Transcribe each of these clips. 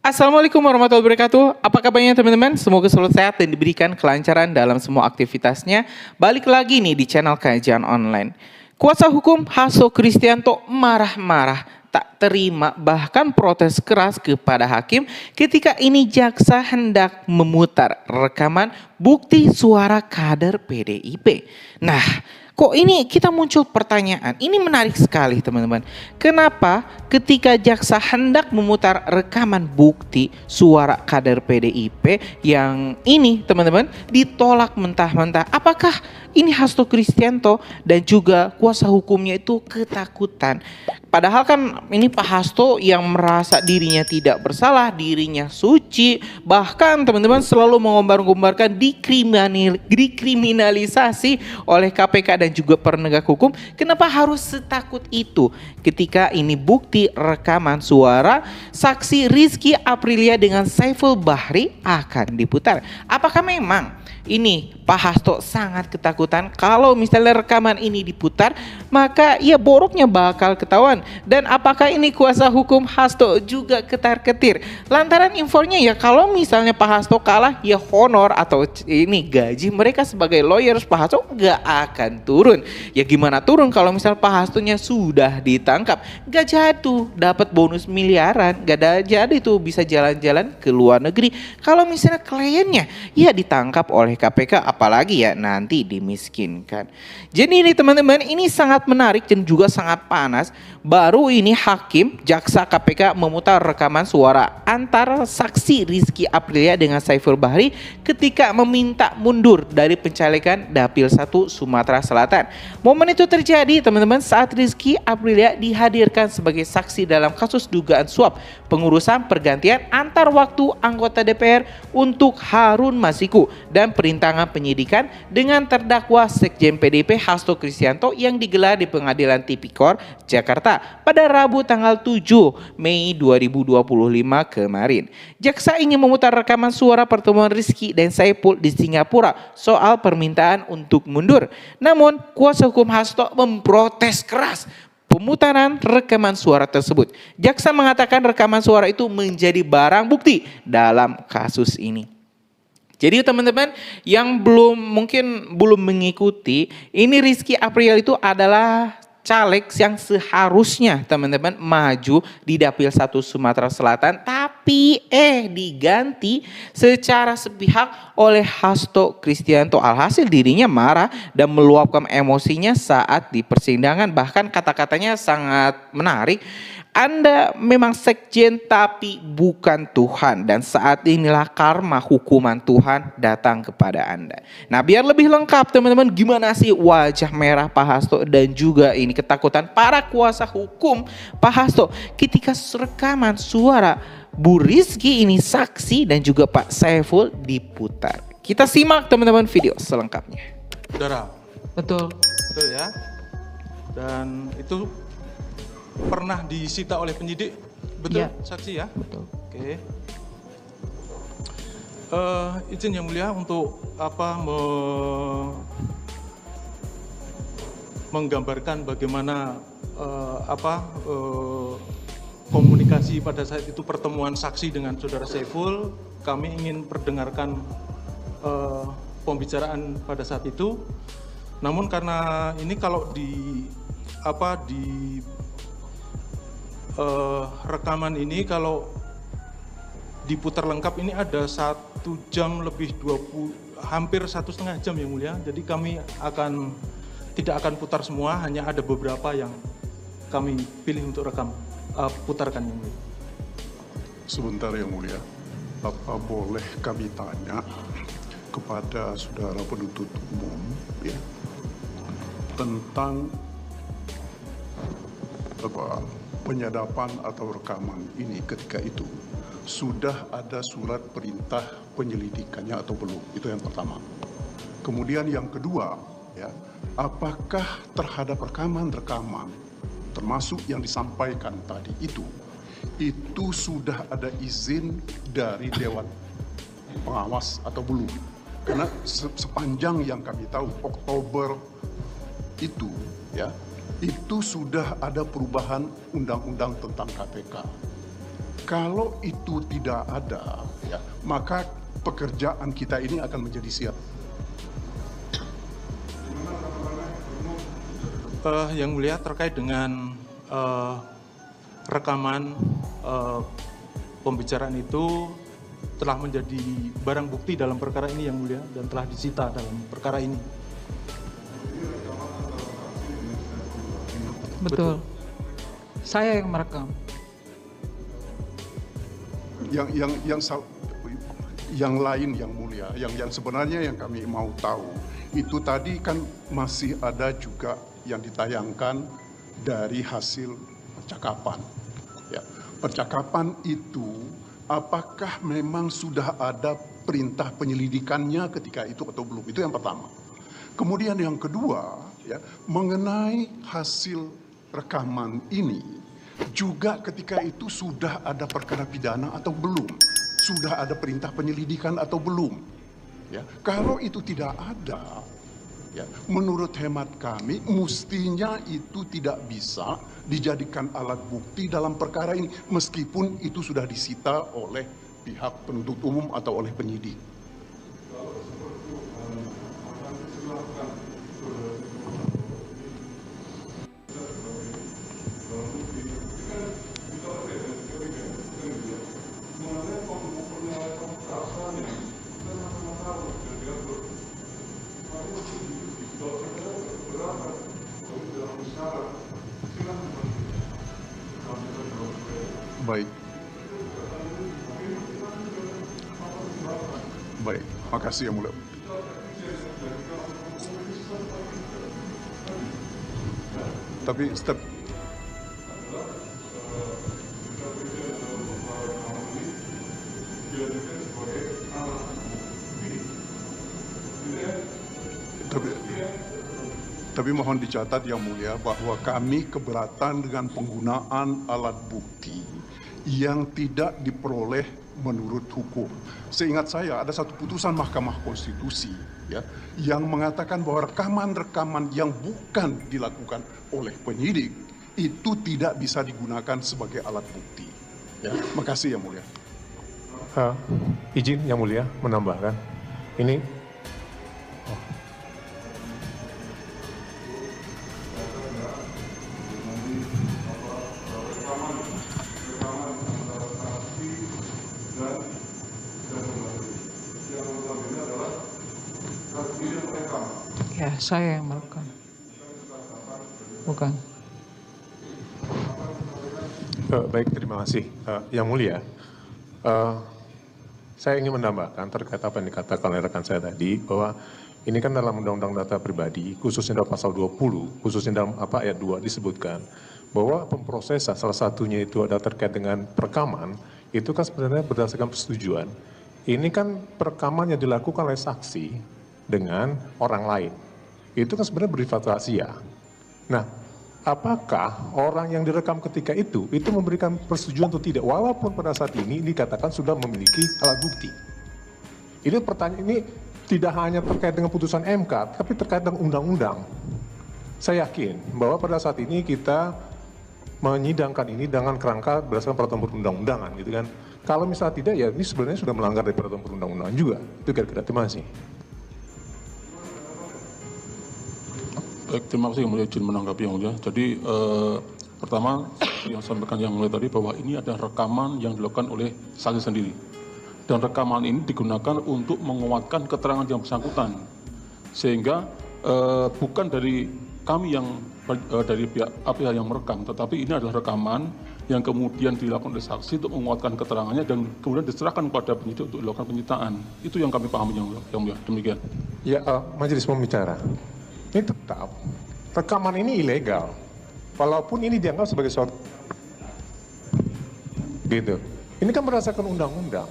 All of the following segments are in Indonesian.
Assalamualaikum warahmatullahi wabarakatuh. Apa kabarnya teman-teman? Semoga selalu sehat dan diberikan kelancaran dalam semua aktivitasnya. Balik lagi nih di channel Kajian Online. Kuasa hukum Hasto Kristianto marah-marah, tak terima bahkan protes keras kepada hakim ketika ini jaksa hendak memutar rekaman bukti suara kader PDIP. Nah, kok ini kita muncul pertanyaan, ini menarik sekali teman-teman. Kenapa ketika jaksa hendak memutar rekaman bukti suara kader PDIP yang ini teman-teman ditolak mentah-mentah? Apakah ini Hasto Kristianto dan juga kuasa hukumnya itu ketakutan? Padahal kan ini Pak Hasto yang merasa dirinya tidak bersalah, dirinya suci. Bahkan teman-teman selalu mengombar-ngombarkan dikriminalisasi oleh KPK dan juga penegak hukum. Kenapa harus setakut itu ketika ini bukti rekaman suara saksi Rizky Aprilia dengan Saiful Bahri akan diputar? Apakah memang ini Pak Hasto sangat ketakutan kalau misalnya rekaman ini diputar, maka ya boroknya bakal ketahuan. Dan apakah ini kuasa hukum Hasto juga ketar-ketir? Lantaran infonya ya kalau misalnya Pak Hasto kalah, ya honor atau ini gaji mereka sebagai lawyers Pak Hasto nggak akan turun. Ya gimana turun kalau misal Pak Hastonya sudah ditangkap? Gak jatuh dapat bonus miliaran, gak ada jadi tuh bisa jalan-jalan ke luar negeri. Kalau misalnya kliennya ya ditangkap oleh KPK, apalagi ya nanti dimiskinkan. Jadi ini teman-teman, ini sangat menarik dan juga sangat panas. Baru ini hakim jaksa KPK memutar rekaman suara antara saksi Rizky Aprilia dengan Saiful Bahri ketika meminta mundur dari pencalekan Dapil 1 Sumatera Selatan. Momen itu terjadi teman-teman saat Rizky Aprilia dihadirkan sebagai saksi dalam kasus dugaan suap pengurusan pergantian antar waktu anggota DPR untuk Harun Masiku dan perintangan penyidikan dengan terdakwa Sekjen PDIP Hasto Kristianto yang digelar di Pengadilan Tipikor Jakarta pada Rabu tanggal 7 Mei 2025 kemarin. Jaksa ingin memutar rekaman suara pertemuan Rizky dan Saiful di Singapura soal permintaan untuk mundur. Namun kuasa hukum Hasto memprotes keras pemutaran rekaman suara tersebut. Jaksa mengatakan rekaman suara itu menjadi barang bukti dalam kasus ini. Jadi teman-teman yang mungkin belum mengikuti, ini Rizky Aprilia itu adalah caleg yang seharusnya teman-teman maju di Dapil 1 Sumatera Selatan, tapi diganti secara sepihak oleh Hasto Kristianto. Alhasil dirinya marah dan meluapkan emosinya saat di persidangan, bahkan kata-katanya sangat menarik. Anda memang sekjen tapi bukan Tuhan, dan saat inilah karma hukuman Tuhan datang kepada Anda. Nah, biar lebih lengkap teman-teman, gimana sih wajah merah Pak Hasto dan juga ini ketakutan para kuasa hukum Pak Hasto ketika rekaman suara Bu Rizky ini saksi dan juga Pak Saiful diputar. Kita simak teman-teman video selengkapnya. Saudara. Betul. Betul ya. Dan itu pernah disita oleh penyidik, betul ya. Saksi ya? Betul. Oke. Izin yang mulia untuk menggambarkan bagaimana komunikasi pada saat itu pertemuan saksi dengan saudara Saiful. Kami ingin perdengarkan pembicaraan pada saat itu. Namun karena ini kalau rekaman ini kalau diputar lengkap ini ada 1 jam lebih 20, hampir 1,5 jam yang mulia. Jadi kami tidak akan putar semua, hanya ada beberapa yang kami pilih untuk putarkan yang mulia. Sebentar yang mulia, apa boleh kami tanya kepada saudara penuntut umum ya tentang penyadapan atau rekaman ini ketika itu sudah ada surat perintah penyelidikannya atau belum? Itu yang pertama. Kemudian yang kedua, ya, apakah terhadap rekaman-rekaman termasuk yang disampaikan tadi itu sudah ada izin dari Dewan Pengawas atau belum? Karena sepanjang yang kami tahu Oktober itu ya, itu sudah ada perubahan undang-undang tentang KPK. Kalau itu tidak ada, ya, maka pekerjaan kita ini akan menjadi sia. Yang mulia, terkait dengan rekaman pembicaraan itu telah menjadi barang bukti dalam perkara ini, yang mulia, dan telah disita dalam perkara ini. Betul. Saya yang merekam. Yang lain yang mulia, yang sebenarnya yang kami mau tahu itu tadi kan masih ada juga yang ditayangkan dari hasil percakapan. Ya, percakapan itu apakah memang sudah ada perintah penyelidikannya ketika itu atau belum? Itu yang pertama. Kemudian yang kedua, ya, mengenai hasil rekaman ini juga ketika itu sudah ada perkara pidana atau belum? Sudah ada perintah penyelidikan atau belum? Ya, kalau itu tidak ada, ya, menurut hemat kami mestinya itu tidak bisa dijadikan alat bukti dalam perkara ini meskipun itu sudah disita oleh pihak penuntut umum atau oleh penyidik. Baik. Baik, makasih yang mulia. Tapi step Tapi mohon dicatat yang mulia bahwa kami keberatan dengan penggunaan alat bukti yang tidak diperoleh menurut hukum. Seingat saya ada satu putusan Mahkamah Konstitusi, ya, yang mengatakan bahwa rekaman-rekaman yang bukan dilakukan oleh penyidik itu tidak bisa digunakan sebagai alat bukti. Ya, makasih yang mulia. Izin yang mulia menambahkan ini. Ya, saya yang merekam. Bukan. Baik, terima kasih. Yang mulia, saya ingin menambahkan terkait apa yang dikatakan oleh rekan saya tadi, bahwa ini kan dalam Undang-Undang Data Pribadi, khususnya dalam pasal 20, khususnya dalam ayat 2 disebutkan, bahwa pemprosesan salah satunya itu ada terkait dengan perekaman, itu kan sebenarnya berdasarkan persetujuan. Ini kan perekaman yang dilakukan oleh saksi dengan orang lain. Itu kan sebenarnya bersifat rahasia. Nah, apakah orang yang direkam ketika itu memberikan persetujuan atau tidak? Walaupun pada saat ini dikatakan sudah memiliki alat bukti. Ini pertanyaan ini tidak hanya terkait dengan putusan MK, tapi terkait dengan undang-undang. Saya yakin bahwa pada saat ini kita menyidangkan ini dengan kerangka berdasarkan peraturan perundang-undangan, gitu kan. Kalau misalnya tidak, ya ini sebenarnya sudah melanggar dari peraturan perundang-undangan juga. Itu kira-kira. Terima kasih. Baik, terima kasih yang mulia, izin menanggapi yang mulia. Jadi pertama yang sampaikan yang mulia tadi bahwa ini ada rekaman yang dilakukan oleh saksi sendiri. Dan rekaman ini digunakan untuk menguatkan keterangan yang bersangkutan. Sehingga bukan dari kami yang dari pihak yang merekam, tetapi ini adalah rekaman yang kemudian dilakukan oleh saksi untuk menguatkan keterangannya dan kemudian diserahkan kepada penyidik untuk dilakukan penyitaan. Itu yang kami pahami yang mulia. Demikian. Ya, majelis pembicara. Ini tetap rekaman ini ilegal, walaupun ini dianggap sebagai suatu gitu. Ini kan berdasarkan undang-undang.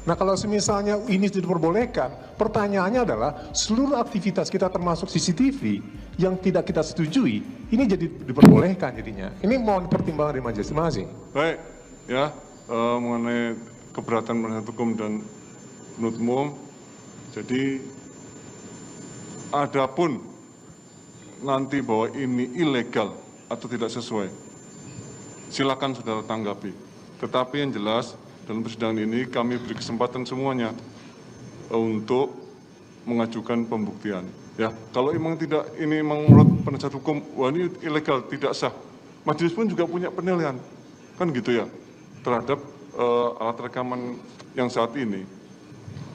Nah, kalau misalnya ini diperbolehkan, pertanyaannya adalah seluruh aktivitas kita termasuk CCTV yang tidak kita setujui, ini jadi diperbolehkan jadinya. Ini mohon pertimbangan dari majelis. Terima kasih. Baik, ya, mengenai keberatan penasihat hukum dan penuntut umum. Jadi, adapun nanti bahwa ini ilegal atau tidak sesuai, silakan saudara tanggapi. Tetapi yang jelas dalam persidangan ini kami beri kesempatan semuanya untuk mengajukan pembuktian. Ya, kalau memang tidak, ini memang menurut penasihat hukum, wah ini ilegal, tidak sah. Majelis pun juga punya penilaian, kan gitu ya, terhadap alat rekaman yang saat ini.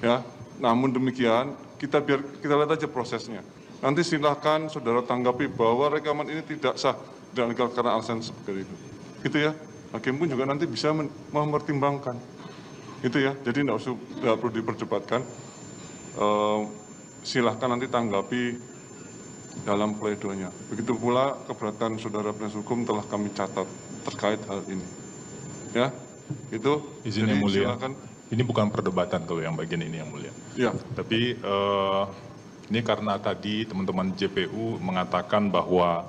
Ya, namun demikian kita lihat aja prosesnya. Nanti silakan saudara tanggapi bahwa rekaman ini tidak sah dan legal karena alasan seperti itu. Gitu ya. Hakim pun juga nanti bisa mempertimbangkan. Itu ya. Jadi tidak perlu diperdebatkan. Silahkan nanti tanggapi dalam pledoinya. Begitu pula keberatan saudara penasihat hukum telah kami catat terkait hal ini. Ya. Itu. Izin yang mulia. Silakan. Ini bukan perdebatan kalau yang bagian ini yang mulia. Ya. Tapi ini karena tadi teman-teman JPU mengatakan bahwa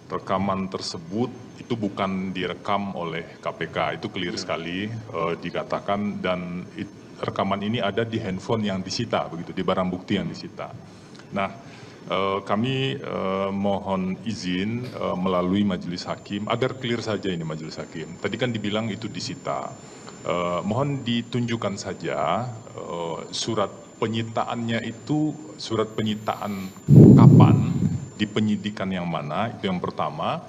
rekaman tersebut itu bukan direkam oleh KPK, itu clear sekali dikatakan, dan rekaman ini ada di handphone yang disita, begitu, di barang bukti yang disita. Nah, kami mohon izin melalui majelis hakim agar clear saja ini majelis hakim. Tadi kan dibilang itu disita. Mohon ditunjukkan saja surat penyitaannya itu, surat penyitaan kapan, di penyidikan yang mana, itu yang pertama,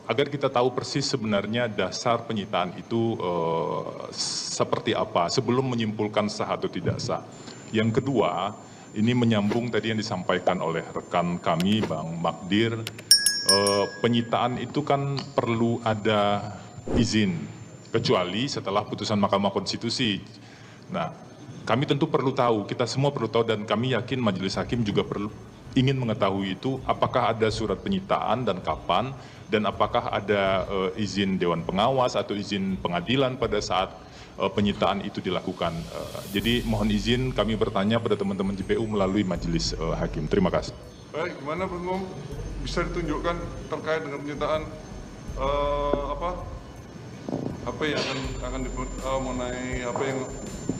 agar kita tahu persis sebenarnya dasar penyitaan itu seperti apa sebelum menyimpulkan sah atau tidak sah. Yang kedua, ini menyambung tadi yang disampaikan oleh rekan kami Bang Magdir, penyitaan itu kan perlu ada izin, kecuali setelah putusan Mahkamah Konstitusi. Nah, kami tentu perlu tahu, kita semua perlu tahu, dan kami yakin majelis hakim juga ingin mengetahui itu, apakah ada surat penyitaan dan kapan, dan apakah ada izin Dewan Pengawas atau izin pengadilan pada saat penyitaan itu dilakukan. Jadi mohon izin kami bertanya pada teman-teman JPU melalui majelis hakim. Terima kasih. Baik, gimana Bung? Bisa ditunjukkan terkait dengan penyitaan apa yang akan mengenai apa yang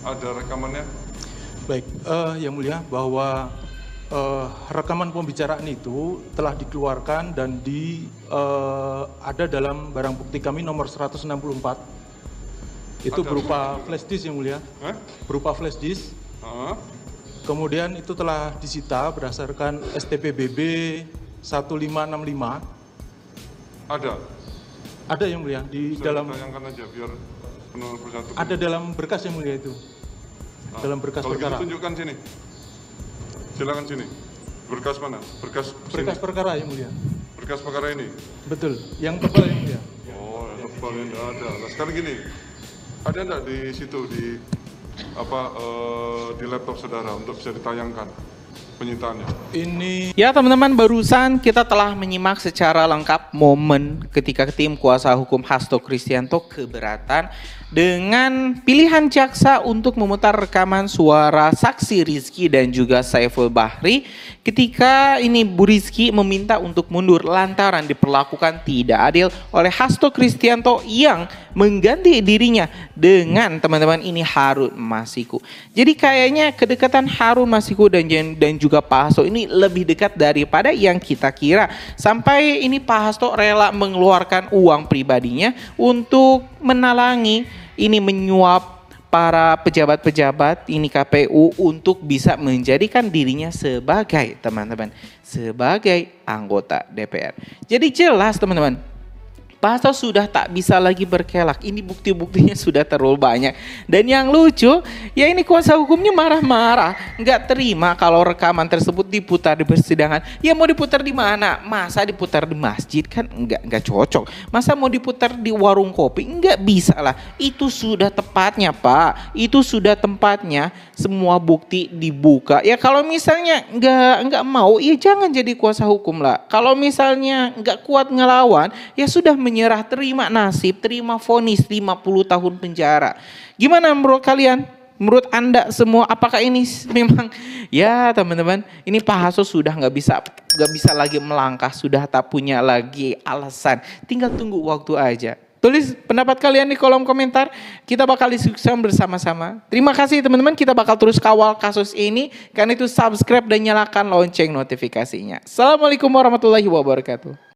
ada rekamannya? Baik, yang mulia, bahwa rekaman pembicaraan itu telah dikeluarkan dan ada dalam barang bukti kami nomor 164. Itu ada berupa flash disk, yang mulia. Berupa flash disk. Kemudian itu telah disita berdasarkan STPBB 1565. Ada, yang mulia, di dalam. Tayangkan aja biar penulis bersatu. Ada dalam berkas, yang mulia, itu. Dalam berkas perkara. Kalau gitu tunjukkan sini. Silakan sini. Berkas mana? Berkas perkara, yang mulia. Berkas perkara ini. Betul. Yang tebal, yang mulia. Oh, yang tebal yang ada. Nah, sekarang gini. Ada enggak di situ di laptop saudara untuk bisa ditayangkan penyitaannya? Ini. Ya teman-teman, barusan kita telah menyimak secara lengkap momen ketika tim kuasa hukum Hasto Kristianto keberatan dengan pilihan jaksa untuk memutar rekaman suara saksi Rizky dan juga Saiful Bahri ketika ini Bu Rizky meminta untuk mundur lantaran diperlakukan tidak adil oleh Hasto Kristianto yang mengganti dirinya dengan teman-teman ini Harun Masiku. Jadi kayaknya kedekatan Harun Masiku dan juga Pak Hasto ini lebih dekat daripada yang kita kira. Sampai ini Pak Hasto rela mengeluarkan uang pribadinya untuk menalangi ini menyuap para pejabat-pejabat ini KPU untuk bisa menjadikan dirinya sebagai teman-teman, sebagai anggota DPR. Jadi jelas teman-teman, Pak Hasto sudah tak bisa lagi berkelak. Ini bukti-buktinya sudah terlalu banyak. Dan yang lucu, ya ini kuasa hukumnya marah-marah. Nggak terima kalau rekaman tersebut diputar di persidangan. Ya mau diputar di mana? Masa diputar di masjid? Kan nggak cocok. Masa mau diputar di warung kopi? Nggak bisa lah. Itu sudah tepatnya Pak. Itu sudah tempatnya semua bukti dibuka. Ya kalau misalnya nggak mau, ya jangan jadi kuasa hukum lah. Kalau misalnya nggak kuat ngelawan, ya sudah menyerah, terima nasib, terima vonis 50 tahun penjara. Gimana menurut kalian? Menurut Anda semua, apakah ini memang, ya teman-teman, ini Pak Hasto sudah nggak bisa lagi melangkah, sudah tak punya lagi alasan. Tinggal tunggu waktu aja. Tulis pendapat kalian di kolom komentar. Kita bakal diskusikan bersama-sama. Terima kasih teman-teman. Kita bakal terus kawal kasus ini. Karena itu subscribe dan nyalakan lonceng notifikasinya. Assalamualaikum warahmatullahi wabarakatuh.